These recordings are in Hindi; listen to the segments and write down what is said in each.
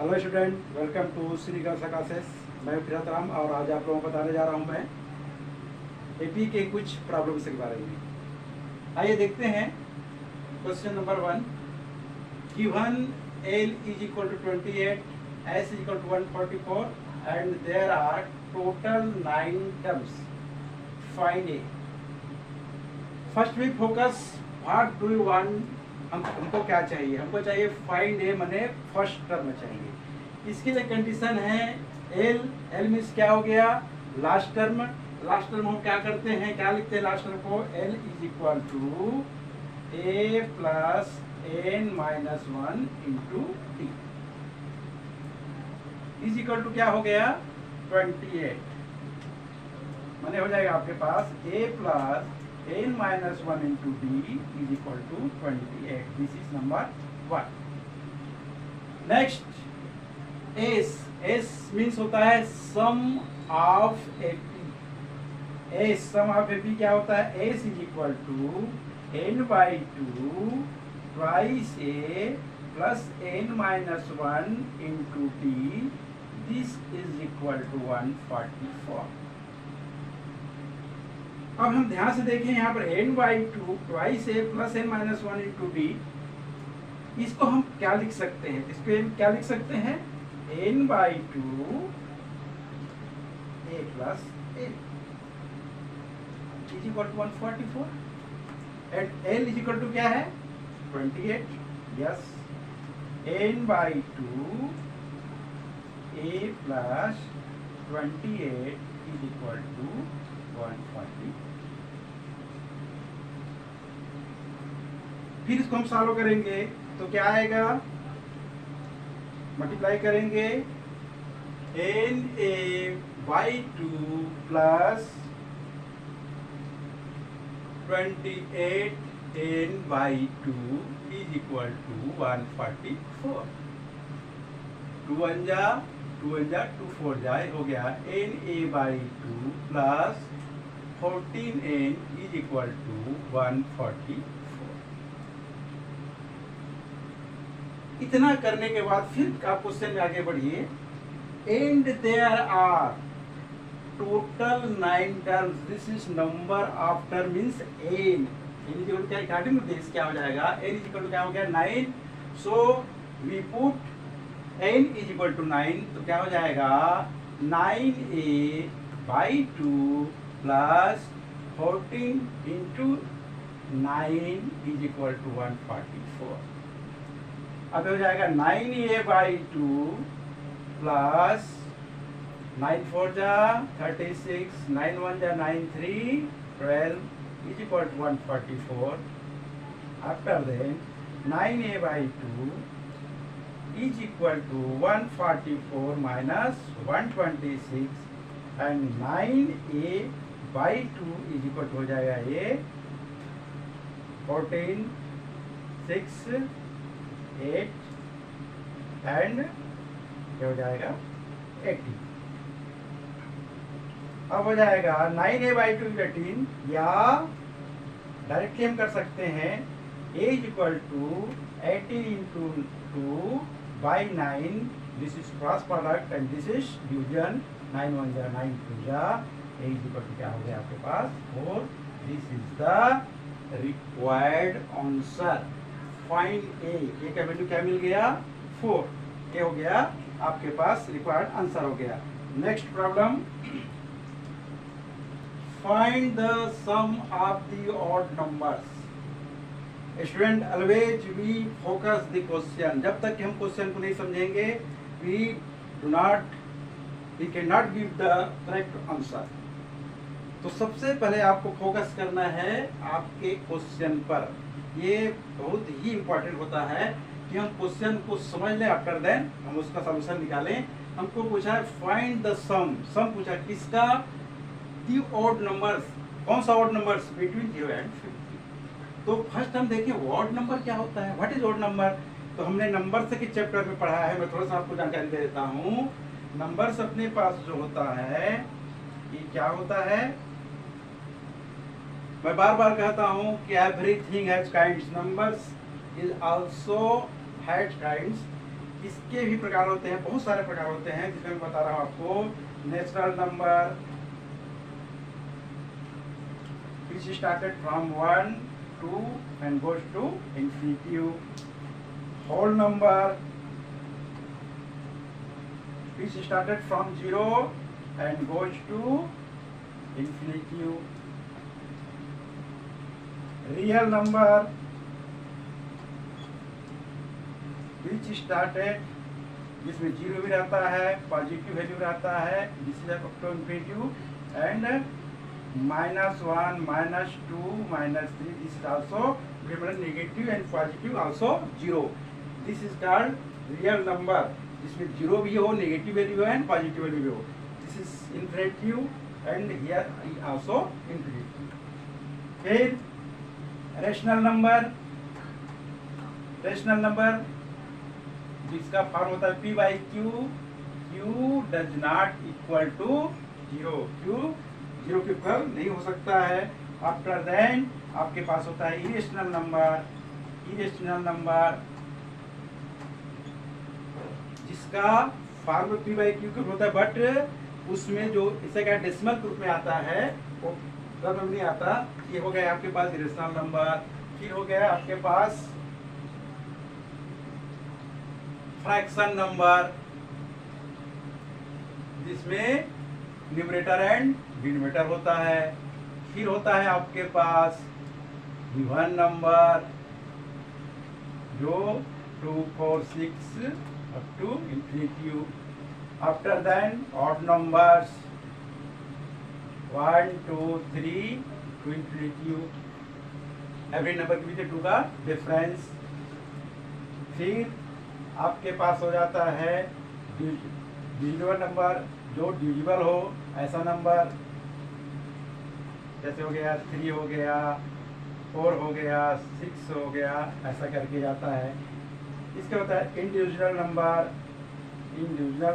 Hello student, welcome to Shri girls classes. मैं फिरत राम और आज आप लोगों को बताने जा रहा हूं मैं एपी के कुछ प्रॉब्लम्स के बारे में। आइए देखते हैं। Question number 1, given L is equal to 28, S is equal to 144 and there are total 9 terms, find A. First we focus, what do you want. हमको क्या चाहिए? हमको चाहिए फाइंड ए, माने फर्स्ट टर्म चाहिए। इसके लिए कंडीशन है एल। एल मीन्स क्या हो गया? Last term. लास्ट टर्म हम क्या करते हैं, क्या लिखते हैं लास्ट टर्म को? L is equal to A plus N minus 1 into T is equal to क्या हो गया? 28। माने हो जाएगा आपके पास A plus n minus 1 into d is equal to 28. This is number 1. Next, s. s means होता है sum of ap. s sum of ap क्या होता है? s is equal to n by 2 twice a plus n minus 1 into d. This is equal to 144. अब हम ध्यान से देखें, यहाँ पर n by 2 twice A plus N minus 1 into D, इसको हम क्या लिख सकते हैं? इसको हम क्या लिख सकते हैं? n by 2 A plus A is equal to 144 and l is equal to क्या है? 28. Yes, n by 2 A plus 28 is equal to 140. फिर इसको हम सॉल्व करेंगे तो क्या आएगा? मल्टीप्लाई करेंगे N A by 2 plus 28 N by 2 is equal to 144. 2 1 जा 2 4 जाए, हो गया N A by 2 plus 14n is equal to 144. इतना करने के बाद फिर आप क्वेश्चन में आगे बढ़िए। And there are total 9 terms, this is number of term means n starting this क्या हो जाएगा? n इज इक्वल टू क्या हो गया? 9. So we put n is equal to 9, तो क्या हो जाएगा? 9a by 2 plus 14 into 9 is equal to 144. अब हो जाएगा 9a बाई 2 प्लस 9 4 जा 36, 9 1 जा 9 3 12 is equal to 144. After then 9a by 2 is equal to 144 minus 126 and 9a by 2 is equal to हो जाएगा ये 14 6 8 and ये हो जाएगा 80. अब हो जाएगा 9a by 2 is 18, या डायरेक्टली हम कर सकते हैं a is equal to 18 into 2 by 9. This is cross product and this is division. 9 1 जा 9 2 जा, a is equal to क्या हो गया आपके पास? 4. This is the required answer. Find a. a का वैल्यू क्या मिल गया? 4. क्या हो गया आपके पास? रिक्वायर्ड आंसर हो गया. Next problem, find the sum of the odd numbers. Student always we focus the question. जब तक कि हम क्वेश्चन को नहीं समझेंगे we can not give the correct answer. तो सबसे पहले आपको फोकस करना है आपके क्वेश्चन पर. ये बहुत ही इंपॉर्टेंट होता है कि हम क्वेश्चन को समझ लें, आफ्टर देन हम उसका सॉल्यूशन निकालें. हमको पूछा है फाइंड द सम. सम पूछा किसका? The odd numbers. कौन सा ऑड नंबर्स? Between 0 and 50. तो फर्स्ट हम देखिए ऑड नंबर क्या होता है. What is odd number? तो हमने नंबर्स के चैप्टर में पढ़ा है. मैं थोड़ा सा आपको जानकारी दे देता हूँ. नंबर्स अपने पास जो होता है ये क्या होता है? मैं बार बार कहता हूँ कि everything has kinds. Numbers is also has kinds. इसके भी प्रकार होते हैं, बहुत सारे प्रकार होते हैं जिसमें मैं बता रहा हूँ आपको। Natural number which started from 1 2 and goes to infinity, whole number which started from 0 and goes to infinity, real number which started, जिसमें जीरो भी रहता है, पॉजिटिव वैल्यू रहता है, this is up to infinity, and -1 -2 -3, this is also remember negative and positive also 0, this is called real number, जिसमें जीरो भी हो, negative value and positive value भी हो, this is infinity and here also infinity. फिर रेशनल नंबर जिसका फॉर्म होता है p/q, q does not equal to 0, q zero के इक्वल नहीं हो सकता है। आफ्टर देन आपके पास होता है इरेशनल नंबर जिसका फॉर्म p/q के होता है, बट उसमें जो इसे क्या डेसिमल ग्रुप में आता है वो में नहीं आता। ये हो गया आपके पास इरेशनल नंबर। फिर हो गया आपके पास फ्रैक्शन नंबर, जिसमें न्यूमरेटर एंड डिनोमिनेटर होता है। फिर होता है आपके पास इवन नंबर जो 2 4 6 up to infinity. After then odd numbers 1 2 3 to infinity, every number के बीच 2 का डिफरेंस। फिर आपके पास हो जाता है डिविजिबल नंबर, जो डिविजिबल हो ऐसा नंबर, जैसे हो गया 3 हो गया, 4 हो गया, 6 हो गया, ऐसा करके जाता है। इसके होता है इंडिविजुअल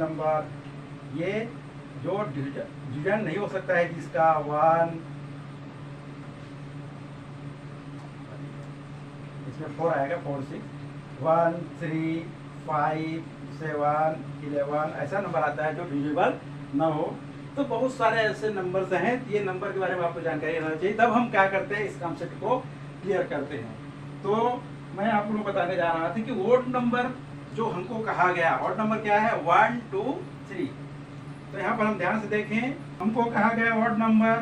नंबर, ये जो डिवीजन नहीं हो सकता है, जिसका 1, इसमें 4 आएगा, 4 6 1 3 5 7 11 ऐसा नंबर आता है जो डिविजिबल ना हो। तो बहुत सारे ऐसे नंबर्स हैं, ये नंबर के बारे में आपको जानकारी रहना चाहिए, तब हम क्या करते हैं इस कॉन्सेप्ट को क्लियर करते हैं। तो मैं आप लोगों को बताने जा रहा था कि ओड नंबर जो हमको कहा गया, ओड नंबर क्या है 1 2 3। तो यहाँ पर हम ध्यान से देखें, हमको कहा गया ओड नंबर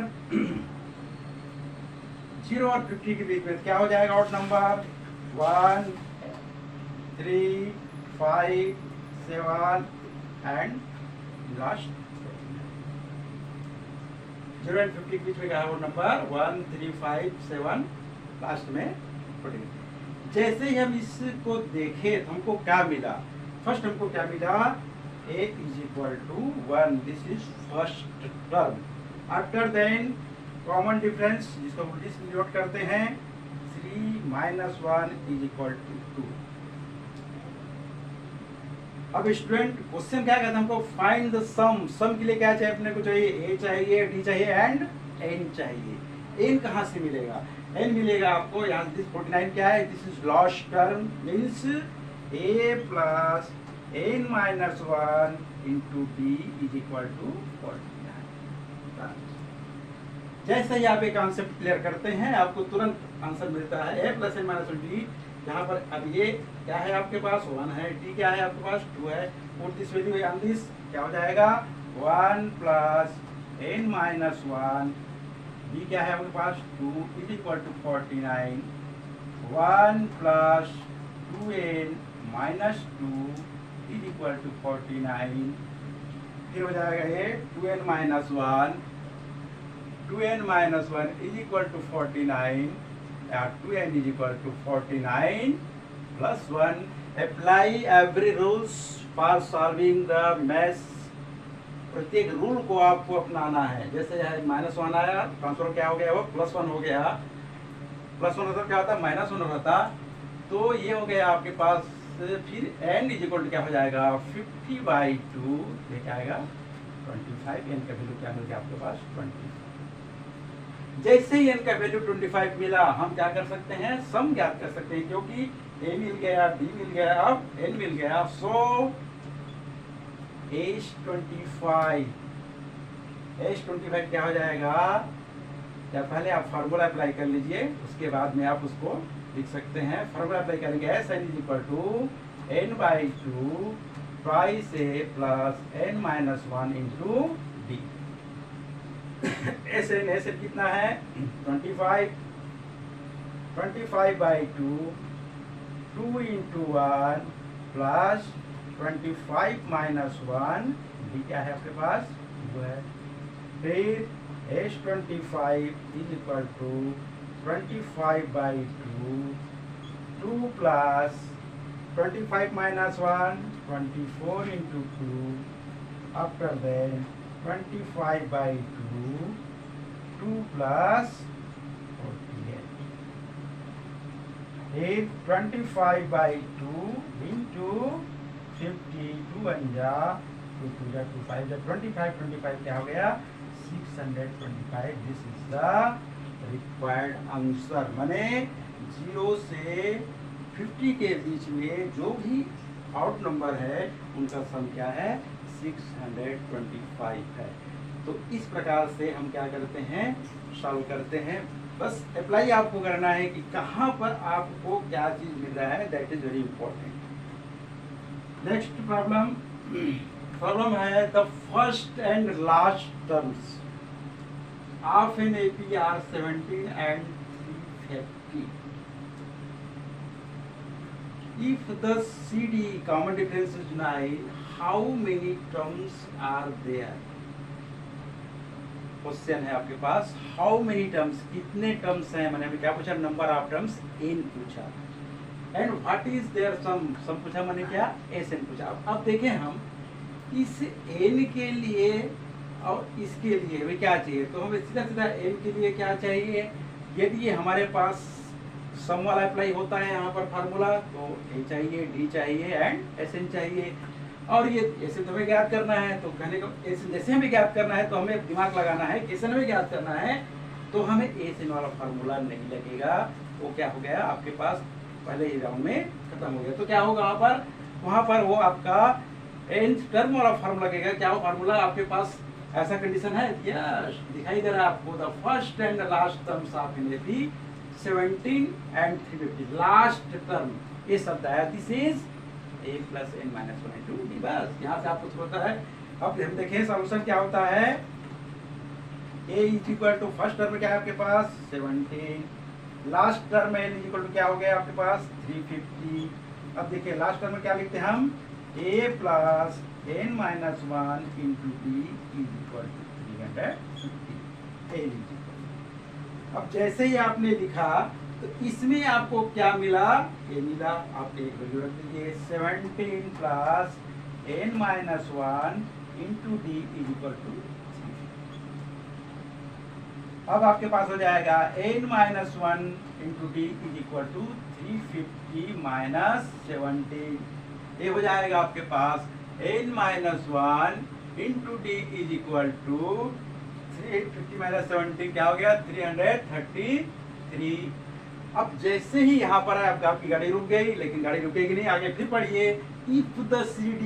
0 और 50 के बीच में क्या हो जाएगा odd number 1 3 5 7 and last 0 and 50 के बीच में क्या है वो नंबर 1 3 5 7 लास्ट में 14। जैसे ही हम इसको देखें तो हमको क्या मिला, फर्स्ट हमको क्या मिला, a is equal to 1, this is first term. After then common difference जिसको हम डिनोट करते हैं 3 - 1 इज इक्वल टू 2। अब स्टूडेंट क्वेश्चन क्या कहता है, हमको फाइंड द सम के लिए क्या चाहिए, अपने को चाहिए a चाहिए, d चाहिए एंड n चाहिए। n कहाँ से मिलेगा, n मिलेगा आपको यहाँ, दिस 49 क्या है, this is last term, means a plus n minus 1 into d is equal to 49। जैसे ही आप एक कॉन्सेप्ट क्लियर करते हैं आपको तुरंत आंसर मिलता है a plus n minus d। यहाँ पर अब ये क्या है आपके पास 1 है, d क्या है आपके पास 2 है, put this value on this, क्या हो जाएगा 1 प्लस n माइनस 1, d क्या है आपके पास 2 is equal to 49, 1 plus 2n minus 2 is equal to 49। फिर हो जाएगा ये 2n minus 1, 2n minus 1 is equal to 49, 2n is equal to 49 plus 1. Apply every rules for solving the math. प्रत्येक रूल को आपको अपनाना है। जैसे -1 आया, ट्रांसफर क्या हो गया, वो +1 हो गया, +1 होता क्या होता, -1 होता, तो ये हो गया आपके पास। फिर n इज इक्वल टू क्या हो जाएगा 50/2, ये क्या आएगा 25, n का वैल्यू क्या मिल गया आपके पास 25। जैसे ही n का वैल्यू 25 मिला, हम क्या कर सकते हैं, सम ज्ञात कर सकते हैं, क्योंकि ए मिल गया, डी मिल गया, अब एन मिल गया। सो H25 क्या हो जाएगा? या पहले आप फार्मूला अप्लाई कर लीजिए, उसके बाद में आप उसको लिख सकते हैं। फार्मूला अप्लाई करेंगे SN is equal to n/2 twice A plus n-1 into D. SN कितना है? 25/2 2 इंटू 1 प्लस 25-1 डी क्या है आपके पास? वो है। फिर H25 is equal to 25/2 2 plus 25-1 24 into 2 after then 25/2 2 plus 48 फिर 25/2 इंटू 50 2 1 2 2 2 5 25 क्या हो गया? 625। This is the required answer. माने 0 से 50 के बीच में जो भी आउट नंबर है उनका सम क्या है? 625 है। तो इस प्रकार से हम क्या करते हैं? सॉल्व करते हैं। बस अप्लाई आपको करना है कि कहाँ पर आपको क्या चीज मिल रहा है, that is very important. Next problem है the first and last terms of an APR 17 and 350. If the CD common difference is 9, how many terms are there? Question है आपके पास, हाउ मेनी टर्म्स, कितने टर्म्स हैं? मैंने अभी क्या पूछा? नंबर ऑफ टर्म्स n पूछा। एंड व्हाट इज देयर सम पूछा, मैंने क्या? SN पूछा। अब देखें हम इस n के लिए और इसके लिए हमें क्या चाहिए, तो हमें सीधा सीधा n के लिए क्या चाहिए? यदि हमारे पास सम वाला अप्लाई होता है यहाँ पर फार्मूला, तो A चाहिए, D चाहिए एंड SN चाहिए। और ये SN तो हमें ज्ञात करना है, तो कहने को SN जैसे हमें ज्ञात करना है तो हमें दिमाग लगाना है कि SN हमें ज्ञात करना है, तो हमें SN वाला फार्मूला नहीं लगेगा। वो क्या हो गया आपके पास? पहले ही राउंड में खत्म हो गया। तो क्या होगा वहाँ पर वो आपका nth टर्म वाला फार्मूला लगेगा। क्या वो फार्मूला आपके पास ऐसा कंडीशन है? यस, दिखाई दे रहा है आपको। The first and last terms of an AP 17 and 350, last term ये शब्द है। This is A plus n-1 into D. बस यहाँ से आपको होता है। अब हम देखें सॉल्यूशन क्या होता है। A is equal to first term क्या है आपके पास? 17, लास्ट टर्म में n इज इक्वल टू क्या हो गया आपके पास? 350। अब देखिए लास्ट टर्म में क्या लिखते हैं हम? A plus n-1 into D is equal to 350। अब जैसे ही आपने लिखा तो इसमें आपको क्या मिला? ये मिला। आप एक वैल्यू रख दीजिए 17 plus n-1 into D is equal to 350। अब आपके पास हो जाएगा n-1 into D is equal to 350 minus 17। ये हो जाएगा आपके पास n-1 into D is equal to 350 minus 17 क्या हो गया? 333। अब जैसे ही यहाँ पर है आपकी गाड़ी रुक गई, लेकिन गाड़ी रुकेगी नहीं, आगे फिर पढ़िए। इफ द CD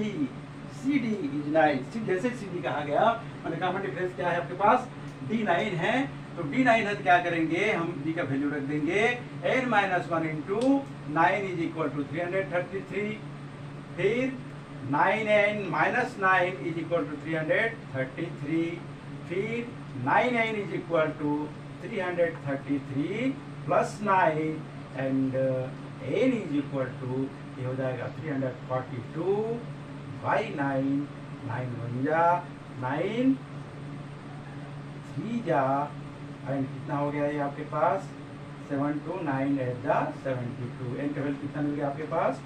इज 9, जैसे CD कहा गया, मैंने कॉमन डिफरेंस क्या है आपके पास? D9 है। तो D9 है तो क्या करेंगे हम? D का वैल्यू रख देंगे n-1 into 9 is equal to 333। फिर 9n minus 9 is equal to 333। फिर 9n is equal to 333 plus 9 and n is equal to ये हो जाएगा 342 बाई 9, 9 1 जा 9 3 जा एंड कितना हो गया ये आपके पास? 7 2 9 8 जा 72। n का वैल्यू कितना मिल गया आपके पास?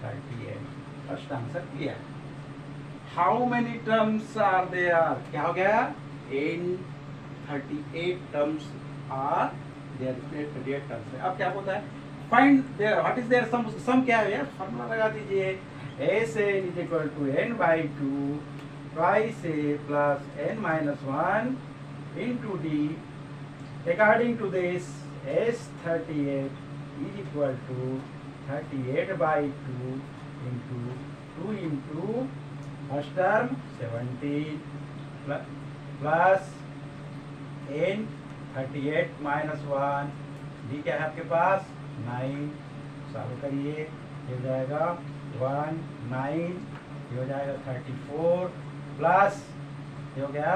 38। First answer clear. How many terms are there? क्या हो गया? n 38 terms are there. 38 terms है। अब क्या होता है? Find their what is their sum. Sum क्या है यार? फार्मूला लगा दीजिए। SN is equal to n/2 twice A plus n-1 into D। According to this S38 is equal to 38/2 into 2 into first term 17 plus n 38 minus 1 d क्या है आपके पास 9 सॉल्व करिए ये हो जाएगा 1 9 ये हो जाएगा 34 प्लस ये हो गया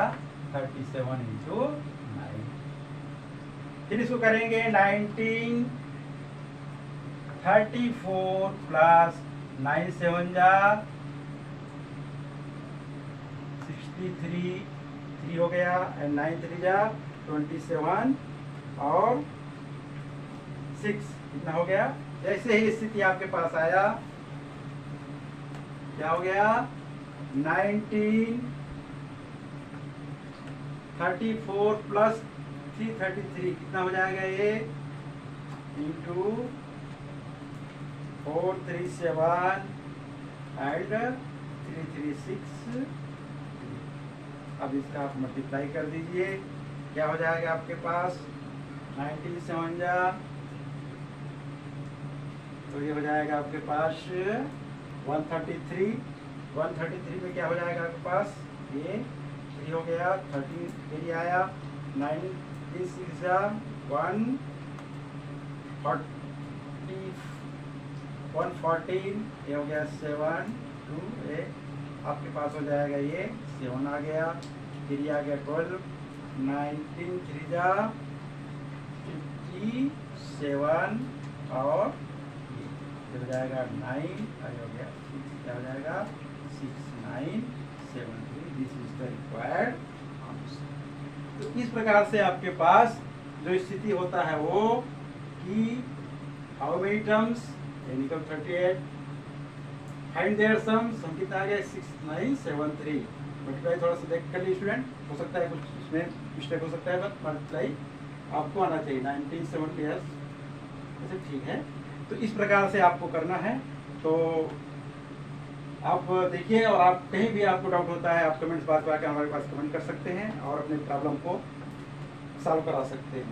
37 into 9 फिर इसको करेंगे 19 34 प्लस 9 7 जा 63 3 हो गया एंड 9 3 जा 27 और 6 कितना हो गया। जैसे ही स्थिति आपके पास आया क्या हो गया 19 34 प्लस 333 कितना हो जाएगा ये इंटू 437 एंड 336। अब इसका आप मल्टीप्लाई कर दीजिए क्या हो जाएगा आपके पास 97 जा तो ये हो जाएगा आपके पास 133 में क्या हो जाएगा आपके पास ये 3 हो गया 13 फिर आया 96 जा 114 ये हो गया 7 2 8 आपके पास हो जाएगा ये 7 आ गया फिर ये आ गया 12 19 3 जा 57 और ये हो जाएगा 9 और हो गया 6 क्या हो जाएगा 6973 this is the required answer. तो इस प्रकार से आपके पास जो स्थिति होता है वो कि हाउ मेनी टर्म्स निकल 38 फाइंड देयर सम्स हम कितना आ गया 6973 मल्टीप्लाई थोड़ा सा देख कर लीजिए स्टूडेंट हो सकता है कुछ इसमें मिस्टेक हो सकता है बट मल्टीप्लाई आपको आना चाहिए 1970 ऐसे ठीक है। तो इस प्रकार से आपको करना है। तो आप देखिए और आप कहीं भी आपको डाउट होता है आप कमेंट्स बात करके हमारे पास कमेंट कर सकते हैं और अपने प्रॉब्लम को सॉल्व करा सकते हैं।